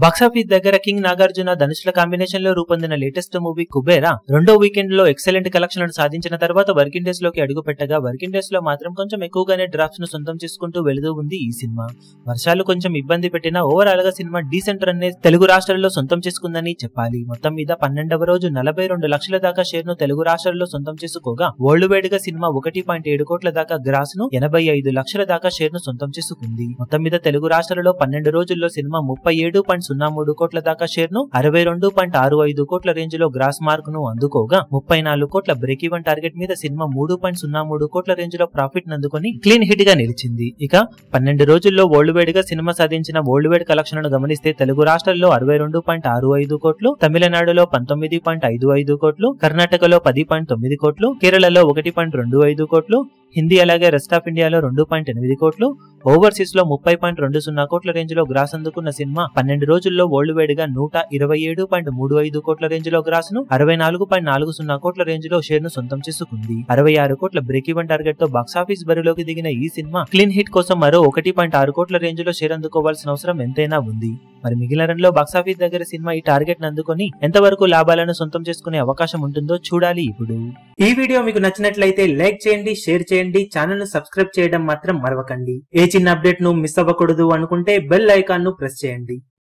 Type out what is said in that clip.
Box office దగ్గర king Nagarjuna ధనుష్ల combination లో రూపొందిన లేటెస్ట్ మూవీ కుబేరా రెండో వీకెండ్ లో ఎక్సలెంట్ కలెక్షన్లను సాధించిన తర్వాత వర్కింగ్ డేస్ లోకి అడుగు పెట్టగా వర్కింగ్ డేస్ లో మాత్రం కొంచెం ఎక్కువగానే డ్రాప్స్ ను సొంతం చేసుకుంటూ వెళుతూ ఉంది ఈ సినిమా. వర్షాలు కొంచెం ఇబ్బంది పెట్టినా ఓవరాల్ గా సినిమా డీసెంట్ రన్ తెలుగు రాష్ట్రాల్లో సొంతం చేసుకుందని చెప్పాలి. మొత్తం మీద 12వ రోజు 42 లక్షల దాకా షేర్ ను తెలుగు రాష్ట్రాల్లో సొంతం చేసుకోగా వరల్డ్ వైడ్ గా సినిమా 1.7 కోట్ల దాకా గ్రాస్ ను 85 లక్షల దాకా షేర్ ను సొంతం చేసుకుంది. మొత్తం మీద తెలుగు రాష్ట్రాలలో 12 రోజుల్లో సినిమా 37.03 కోట్ల దాకా షేర్ ను 62.65 కోట్ల రేంజ్ లో గ్రాస్ మార్క్ ను అందుకోగా 34 కోట్ల బ్రేక్ ఈవెన్ టార్గెట్ మీద సినిమా 3.03 కోట్ల రేంజ్ లో ప్రాఫిట్ నందుకొని క్లీన్ హిట్ గా నిలిచింది. ఇక 12 రోజుల్లో వరల్డ్ వైడ్ గా సినిమా సాధించిన వరల్డ్ వైడ్ కలెక్షన్లను గమనిస్తే తెలుగు రాష్ట్రాల్లో 62.65 కోట్లు, తమిళనాడులో 19.55 కోట్లు, కర్ణాటకలో 10.9 కోట్లు, కేరళలో 1.25 కోట్లు, హిందీ అలాగే రెస్ట్ ఆఫ్ ఇండియాలో 2.8 కోట్లు, ఓవర్సీస్ లో 30.20 కోట్ల రేంజ్ లో గ్రాస్ అందుకున్న సినిమా 12 రోజుల్లో వరల్డ్ వైడ్ గా 127.35 కోట్ల రేంజ్ లో గ్రాస్ ను 64.40 కోట్ల రేంజ్ లో షేర్ ను సొంతం చేసుకుంది. 66 కోట్ల బ్రేక్ ఈవెన్ టార్గెట్ తో బాక్సాఫీస్ బరిలోకి దిగిన ఈ సినిమా క్లీన్ హిట్ కోసం మరో 1.6 కోట్ల రేంజ్ లో షేర్ అందుకోవాల్సిన అవసరం ఎంతైనా ఉంది. మరి మిగిలిన రన్ లో బాక్సాఫీస్ దగ్గర సినిమా ఈ టార్గెట్ అందుకొని ఎంతవరకు లాభాలను సొంతం చేసుకునే అవకాశం ఉంటుందో చూడాలి. ఇప్పుడు ఈ వీడియో మీకు నచ్చినట్లయితే లైక్ చేయండి, షేర్ చేయండి, ఛానల్ ను సబ్స్క్రైబ్ చేయడం మాత్రం మరవకండి. ఏ చిన్న అప్డేట్ ను మిస్ అవ్వకూడదు అనుకుంటే బెల్ ఐకాన్ ను ప్రెస్ చేయండి.